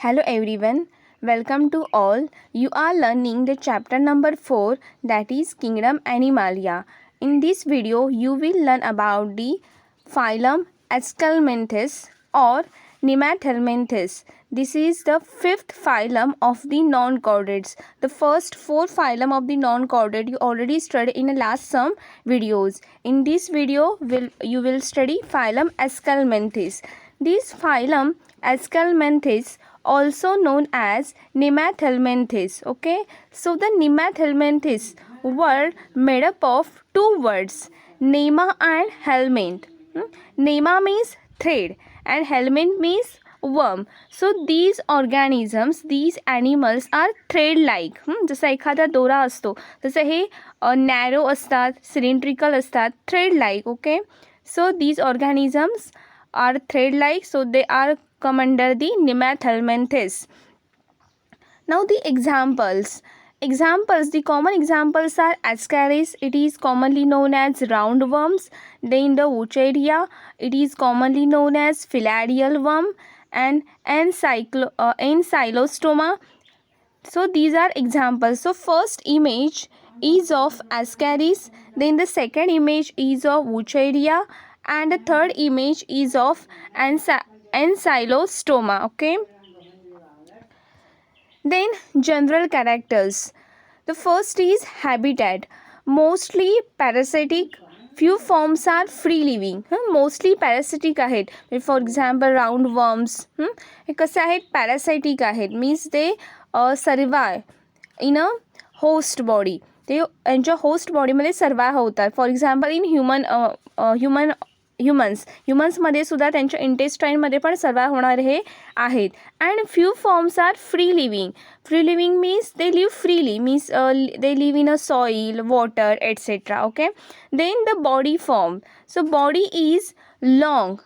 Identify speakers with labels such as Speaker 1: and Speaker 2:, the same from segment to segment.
Speaker 1: Hello everyone, welcome to all. You are learning the chapter number 4, that is Kingdom Animalia. In this video, you will learn about the phylum Aschelminthes or Nemathelminthes. This is the fifth phylum of the non-chordates. The first four phylum of the non-chordate you already studied in the last some videos. In this video, you will study phylum Aschelminthes. This phylum Aschelminthes also known as Nemathelminthes. Okay, so the Nemathelminthes were made up of two words, nema and helminth. Nema means thread and helminth means worm. So these organisms, these animals are thread like. जसा एखादा दोरा असतो तसं हे narrow असतात, cylindrical असतात, thread like. Okay, so these organisms are thread like, so they are come under the Nemathelminthes. Now the examples, the common examples are Ascaris, it is commonly known as roundworms. Then the Wucheria, it is commonly known as filarial worm, and Ancylostoma. So these are examples. So first image is of Ascaris, then the second image is of Wucheria, and the third image is of Ancylostoma. Okay, then general characters. The first is habitat, mostly parasitic, few forms are free living. Mostly parasitic आहेत. For example roundworms हे कसे आहेत, parasitic आहेत, means they survive in a host body. ते यांच्या host बॉडीमध्ये survive होतात. For example in ह्युमन्समध्ये सुद्धा त्यांच्या इंटेस्टाईनमध्ये पण सर्वाइव्ह होणारे हे आहेत. And few forms are free living means they live freely, means they live in a soil, water etcetera. Okay, then the body form. So body is long,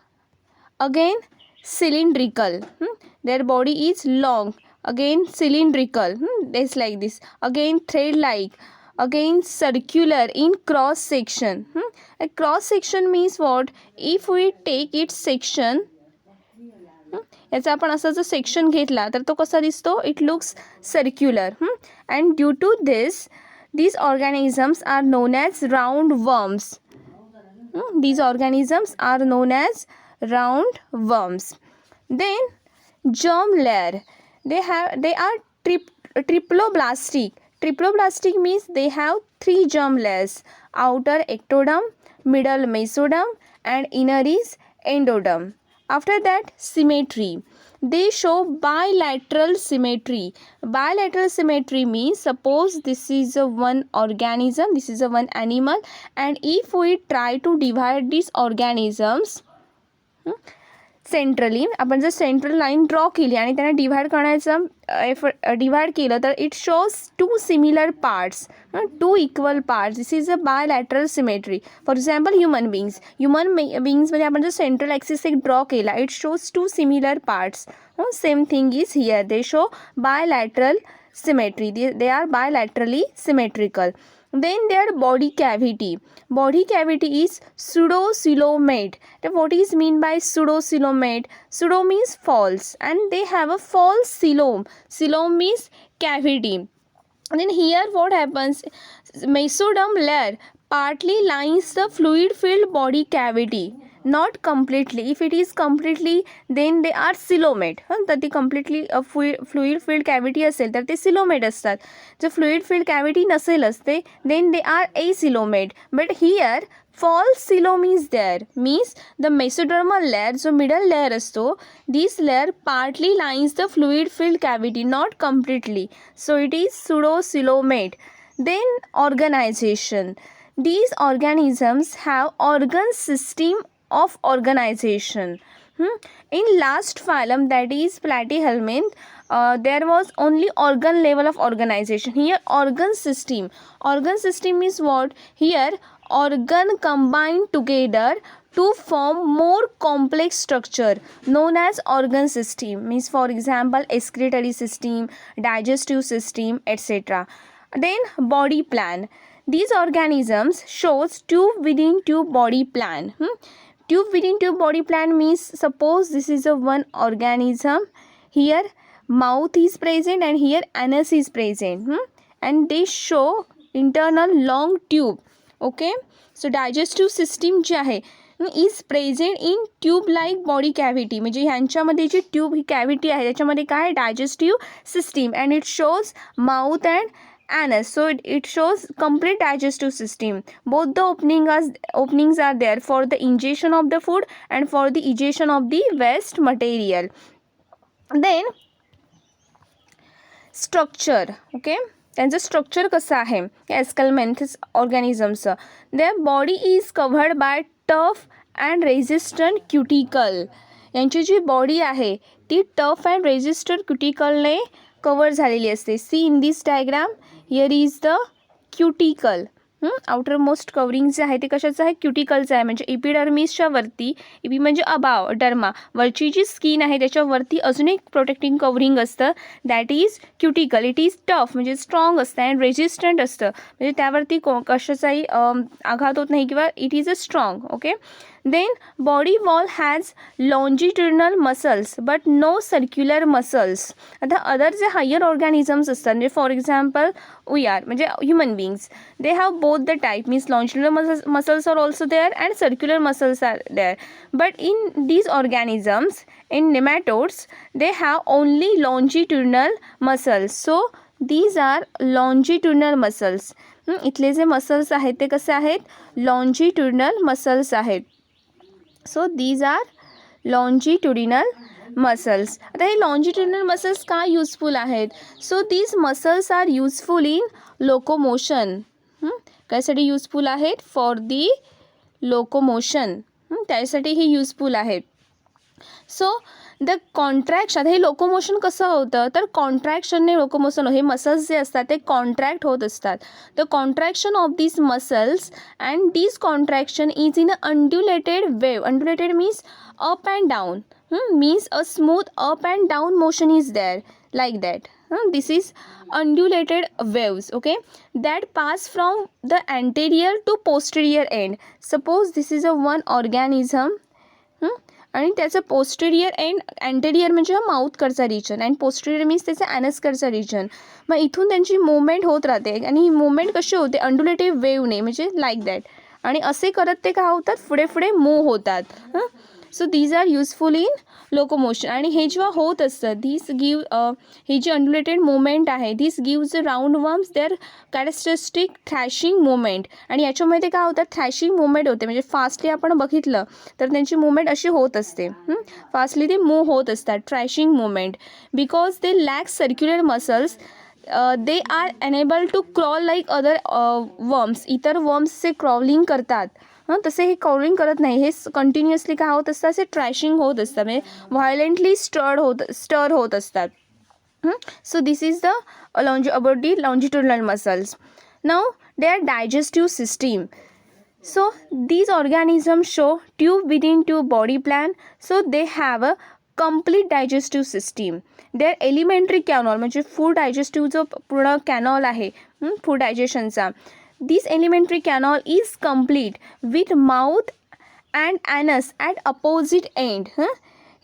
Speaker 1: again cylindrical. Their body is long, again cylindrical, it's like this, again thread like, again circular in cross section. A cross section means what? If we take its section, याचा आपण असा जर section घेतला तर तो कसा दिसतो? It looks circular. And due to this these organisms are known as roundworms. These organisms are known as roundworms. Then germ layer, they are triploblastic. Triploblastic means they have three germ layers: outer ectoderm, middle mesoderm, and inner is endoderm. After that, symmetry, they show bilateral symmetry. Bilateral symmetry means, suppose this is a one organism, this is a one animal, and if we try to divide these organisms centrally, आपण जर central line draw केली आणि त्यांना divide करण्याचं divide केलं तर it shows two similar parts, two equal parts. This is a bilateral symmetry. For example human बिंग्समध्ये आपण जर सेंट्रल ॲक्सिस एक ड्रॉ केला, it shows two similar parts. Same thing is here, they show bilateral symmetry, they are bilaterally symmetrical. Then their body cavity is pseudocoelomate. What is mean by pseudocoelomate? Pseudo means false, and they have a false coelom. Coelom means cavity. And then here what happens, mesoderm layer partly lines the fluid filled body cavity, not completely. If it is completely, then they are coelomate. तर ती completely fluid filled cavity असेल तर ते coelomate असतात. जर fluid filled cavity नसेलच ते, then they are acoelomate. But here false coelom is there, means the mesodermal layer, जो middle layer असतो, this layer partly lines the fluid filled cavity, not completely. So it is pseudocoelomate. Then organization, these organisms have organ system of organization. In last phylum, that is Platyhelminth, there was only organ level of organization. Here organ system is what? Here organ combined together to form more complex structure known as organ system, means for example excretory system, digestive system, etc. Then body plan, these organisms shows tube within tube body plan. Tube within tube body plan means, suppose this is a one organism, here mouth is present and here anus is present, and they show internal long tube. Okay, so digestive system जे आहे is present in tube like body cavity, म्हणजे ह्यांच्यामध्ये जी tube ही cavity आहे त्याच्यामध्ये काय digestive system, and it shows mouth and anus, so it shows complete digestive system. Both the openings are there for the ingestion of the food and for the egestion of the waste material. Then structure, okay, त्यांचं structure कसं आहे aschelminthes ऑर्गॅनिझमचं. Their body is covered by tough and resistant cuticle. यांची जी body आहे ती tough and resistant क्युटिकलने cover झालेली असते. See in this diagram, here is the cuticle. Outer most covering जे आहे ते कशाचं आहे क्युटिकलचं आहे, म्हणजे इपिडर्मिसच्या वरती, इपी म्हणजे अबाव डर्मा, वरची जी स्किन आहे त्याच्यावरती अजून एक प्रोटेक्टिंग कवरिंग असतं, that is cuticle. It is tough म्हणजे स्ट्रॉंग असतं अँड रेजिस्टंट असतं, म्हणजे त्यावरती कशाचाही आघात होत नाही किंवा it is a strong. Okay, then body wall has longitudinal muscles but no circular muscles. आता अदर जे हायर ऑर्गॅनिझम्स असतात म्हणजे फॉर एक्झाम्पल वी आर म्हणजे human beings, they have both the type, means longitudinal muscles are also there and circular muscles are there, but in these organisms, in nematodes, they have only longitudinal muscles. So these are longitudinal muscles. इथले जे muscles आहेत ते कसे आहेत longitudinal muscles आहेत. So these are longitudinal muscles. आता हे longitudinal muscles का यूजफुल आहेत? So these muscles are useful in locomotion. कायसाठी यूजफुल आहेत? For the locomotion. त्यासाठी हे यूजफुल आहेत. सो द कॉन्ट्रॅक्शन, हे लोकोमोशन कसं होतं तर कॉन्ट्रॅक्शनने लोकोमोशन, हे मसल्स जे असतात ते कॉन्ट्रॅक्ट होत असतात. The contraction of these muscles and these contraction is in a undulated wave. Undulated means up and down, means a smooth up and down motion is there like that. This is undulated waves, okay, that pass from the anterior to posterior end. Suppose this is a one organism, आणि त्याचं posterior end, anterior म्हणजे माउथकडचा region and posterior means त्याचं ॲनसकडचा region. मग इथून त्यांची movement होत राहते आणि ही मुवमेंट कशी होते अंडुलेटिव्ह वेवने, म्हणजे लाईक दॅट, आणि असे करत ते काय होतात पुढे पुढे मूव होतात. So these are useful in locomotion. आणि हे जेव्हा होत असतं धीस गिव्ह, ही जी अंडुलेटेड मुवमेंट आहे this gives round worms their characteristic thrashing movement. आणि याच्यामध्ये काय होतं थ्रॅशिंग मुवमेंट होते, म्हणजे फास्टली आपण बघितलं तर त्यांची मुवमेंट अशी होत असते, फास्टली ते मूव होत असतात, thrashing movement. Because they lack circular muscles, they are enable to crawl like other worms. इतर वर्म्सचे क्रॉलिंग करतात, तसे हे क्रॉलिंग करत नाही, हे कंटिन्युअसली काय होत असतात असे ट्रॅशिंग होत असतात, म्हणजे व्हायलेंटली स्टर होत असतात. So this is the about the longitudinal muscles. Now their digestive system. So these organisms show tube within tube body plan, so they have a complete digestive system. Their alimentary canal म्हणजे food digestive जो पूर्ण canal आहे food डायजेशनचा, this alimentary canal is complete with mouth and anus at opposite end.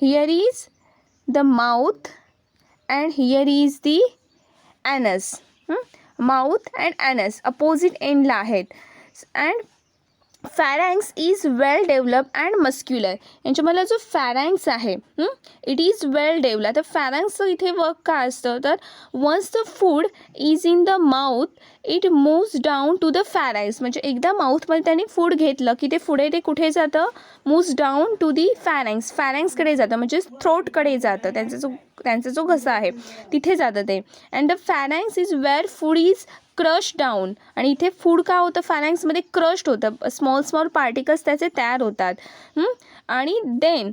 Speaker 1: Here is the mouth and here is the anus. Mouth and anus opposite end ला आहेत. And pharynx is well develop and muscular. यांच्यामधला जो फॅरँक्स आहे it is well develop. तर फॅरँक्सचं इथे work काय असतं तर once the food is in the mouth it moves down to the pharynx. म्हणजे एकदा माउथमध्ये त्यांनी फूड घेतलं की ते पुढे ते कुठे जातं मूव्स डाऊन टू दी फॅरँक्स. फॅरँक्सकडे जातं म्हणजे थ्रोटकडे जातं, त्यांचा जो घसा आहे तिथे जातं ते. And the pharynx is where food is crush down. आणि इथे फूड काय होतं फॅरँक्समध्ये क्रश्ड होतं, स्मॉल पार्टिकल्स त्याचे तयार होतात. आणि then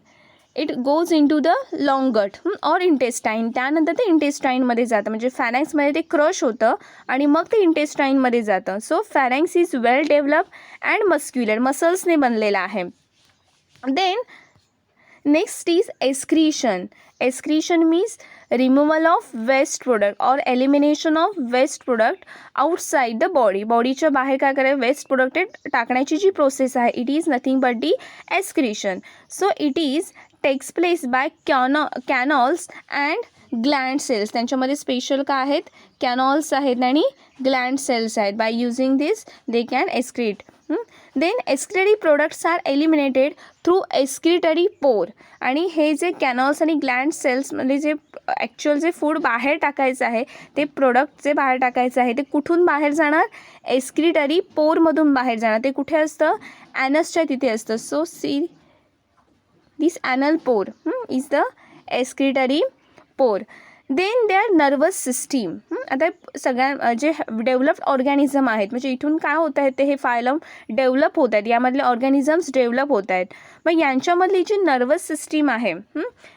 Speaker 1: it goes in to the long gut or intestine. त्यानंतर ते इंटेस्टाईनमध्ये जातं, म्हणजे फॅरँक्समध्ये ते क्रश होतं आणि मग ते इंटेस्टाईनमध्ये जातं. So pharynx is well develop and muscular, मसल्सने बनलेला आहे. Then next is excretion. Excretion means removal of waste product or elimination of waste product outside the body. बॉडीच्या बाहेर काय करायचं वेस्ट प्रोडक्ट टाकण्याची जी प्रोसेस आहे it is nothing but the excretion. So it is takes place by canals and gland cells, त्यांच्यामध्ये special काय आहेत, कॅनॉल्स आहेत आणि ग्लँड सेल्स आहेत. By using this they can excrete. Then excretory products are eliminated through excretory pore. आणि हे जे कॅनॉल्स आणि ग्लँड सेल्समध्ये जे ॲक्च्युअल जे फूड बाहेर टाकायचं आहे, ते प्रोडक्ट जे बाहेर टाकायचं आहे ते कुठून बाहेर जाणार, एक्सक्रिटरी पोरमधून बाहेर जाणार. ते कुठे असतं, ॲनसच्या तिथे असतं. So see this anal pore is the excretory pore. Then they are nervous system. आता सगळ्या जे डेव्हलप्ड ऑर्गॅनिझम आहेत, म्हणजे इथून काय होत आहेत, ते हे फायलम डेव्हलप होत आहेत, यामधले ऑर्गॅनिझम्स डेव्हलप होत आहेत. मग यांच्यामधली जी नर्वस सिस्टीम आहे,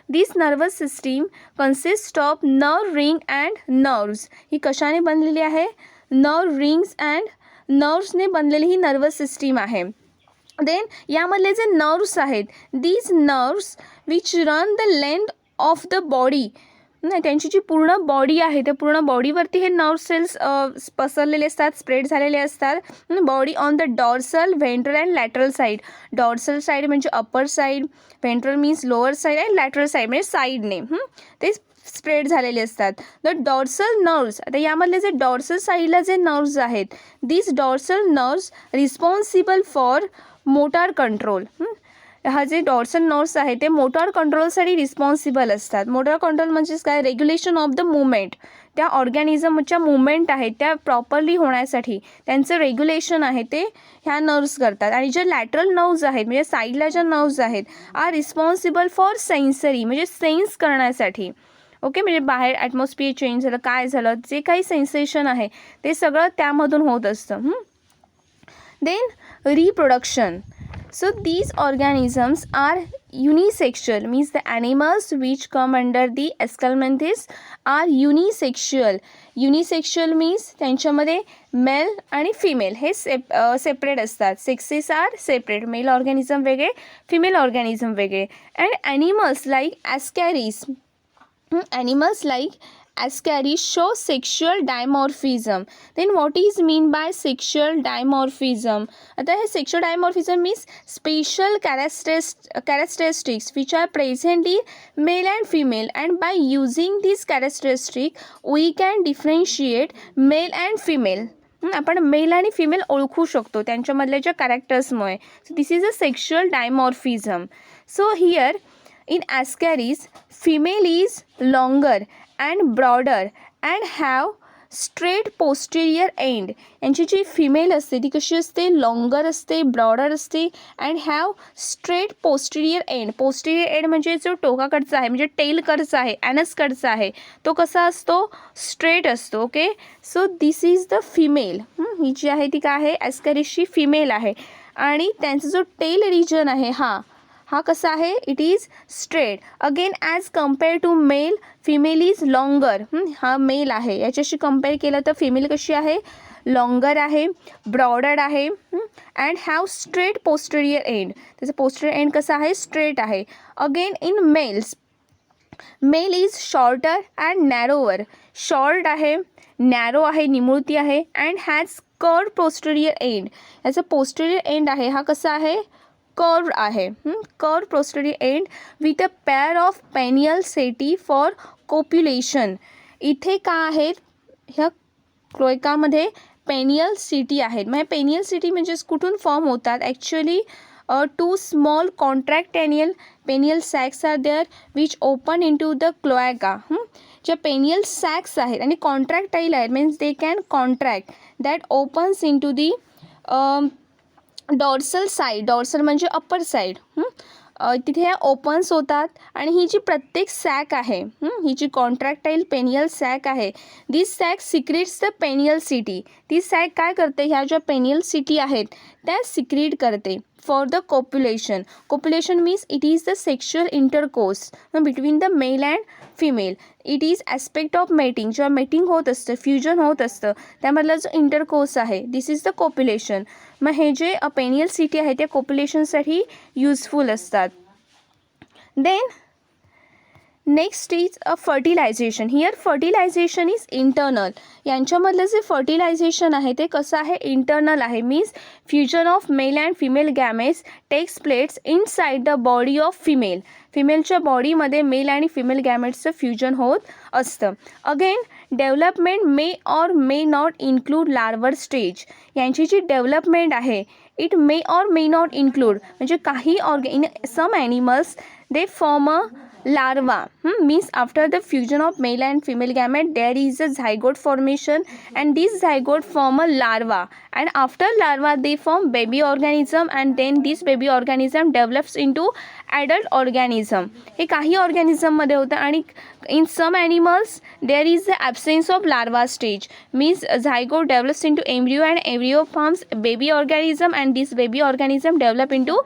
Speaker 1: this nervous system consist of nerve ring and nerves. ही कशाने बनलेली आहे, नर्व रिंग्स अँड नर्व्सने बनलेली ही नर्वस सिस्टीम आहे. देन यामधले जे नर्व्स आहेत, these nerves which run the length of the body, नाही त्यांची जी पूर्ण बॉडी आहे त्या पूर्ण बॉडीवरती हे नर्व सेल्स पसरलेले असतात, स्प्रेड झालेले असतात. Body on the dorsal, ventral and lateral side. Dorsal side म्हणजे upper side, ventral means lower side and lateral side म्हणजे साईडने ते स्प्रेड झालेले असतात. द डॉर्सल नर्व्स, आता यामधले जे डॉर्सल साईडला जे नर्व्स आहेत, this dorsal nerves responsible for motor control. हा जे डॉर्सल नर्व्स आहे ते मोटार कंट्रोलसाठी रिस्पॉन्सिबल असतात. मोटार कंट्रोल म्हणजेच काय, रेग्युलेशन ऑफ द मुवमेंट. त्या ऑर्गॅनिझमच्या मुवमेंट आहेत त्या प्रॉपरली होण्यासाठी त्यांचं रेग्युलेशन आहे ते ह्या नर्व्स करतात. आणि जे लॅटरल नर्व्स आहेत म्हणजे साईडला ज्या नर्व्स आहेत आर रिस्पॉन्सिबल फॉर सेन्सरी, म्हणजे सेन्स करण्यासाठी. ओके, म्हणजे बाहेर ॲटमॉस्फिअर चेंज झालं, काय झालं, जे काही सेन्सेशन आहे ते सगळं त्यामधून होत असतं. Then reproduction. So these organisms are unisexual, means the animals which come under the Aschelminthes are unisexual. Unisexual means त्यांच्यामध्ये मेल आणि फिमेल हे सेपरेट असतात. Sexes are separate, male organism वेगळे, फिमेल ऑर्गॅनिझम वेगळे. And animals like ascaris, animals like ascaris show sexual dimorphism. Then what is mean by sexual dimorphism? आता हे sexual dimorphism means special characteristics which are present in male and female, and by using these characteristics we can differentiate male and female. आपण male आणि female ओळखू शकतो त्यांच्यामधल्या ज्या कॅरेक्टर्समुळे. So this is a sexual dimorphism. So here in ascaris, female is longer and broader and have straight posterior end. यांची जी female असते ती कशी असते, लॉंगर असते, ब्रॉडर असते and have straight posterior end. Posterior end म्हणजे जो टोकाकडचा आहे म्हणजे टेलकडचा आहे, ॲनसकडचा आहे, तो कसा असतो, स्ट्रेट असतो. Okay, so this is the female. ही जी आहे ती काय आहे, ॲस्कॅरिसची फिमेल आहे. आणि त्यांचा जो टेल रिजन आहे हा कसा आहे, it is straight. Again as compare to male, female is longer. हा मेल आहे, याच्याशी कम्पेअर केलं तर फिमेल कशी आहे, लॉंगर आहे, ब्रॉडर आहे and have straight posterior end. त्याचं पोस्टेरियर एंड कसं आहे, स्ट्रेट आहे. Again in males, male is shorter and narrower. Short आहे, नॅरो आहे, निमुळती आहे and has curve posterior end. याचं पोस्टेरियर एंड आहे हा कसा आहे, कर्व आहे. Curve posterior end with a pair of penial setae for कोप्युलेशन. इथे का आहेत, ह्या क्लोएकामध्ये पेनियल सिटी आहेत. मग पेनियल सिटी म्हणजेच कुठून फॉर्म होतात, actually two small contractile penial sacs are there which open in to the cloaca. ज्या पेनियल सॅक्स आहेत आणि कॉन्ट्रॅक्टाईल आहेत, means they can contract that opens in to the dorsal side. डॉर्सल म्हणजे अप्पर साईड. तिथे ह्या opens होतात आणि ही जी प्रत्येक सॅक आहे, ही जी कॉन्ट्रॅक्टाईल पेनियल सॅक आहे, this sac secretes the penial setae. ती सॅक काय करते, ह्या ज्या पेनियल सिटी आहेत त्या सिक्रेट करते for the copulation. Copulation means it is the sexual intercourse between the male and female. It is aspect of mating. जेव्हा मेटिंग होत असतं, फ्युजन होत असतं, त्यामधला जो इंटरकोर्स आहे, दिस इज द कोप्युलेशन. मग हे जे पेनियल सिटी आहे त्या कोप्युलेशनसाठी युजफुल असतात. Then next is fertilization. Here fertilization is internal. यांच्यामधलं जे फर्टिलायझेशन आहे ते कसं आहे, इंटरनल आहे. Means fusion of male and female gametes takes place inside the body of female. फिमेलच्या बॉडीमध्ये मेल आणि फिमेल गॅमेट्सचं फ्युजन होत असतं. Again development may or may not include larval stage. यांची जी डेव्हलपमेंट आहे it may or may not include, म्हणजे काही in some animals they form a larva. Means after the fusion of male and female gamete there is a zygote formation and this zygote form a larva, and after larva they form baby organism and then this baby organism develops into adult organism. हे काही organism मध्ये होतं आणि in some animals there is the absence of larva stage. Means zygote develops into embryo and embryo forms baby organism and this baby organism develop into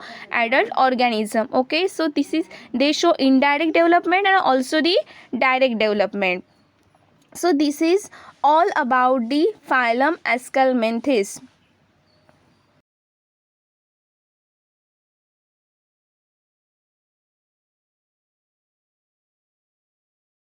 Speaker 1: adult organism. Okay, so this is, they show indirect development and also the direct development. So this is all about the phylum Aschelminthes.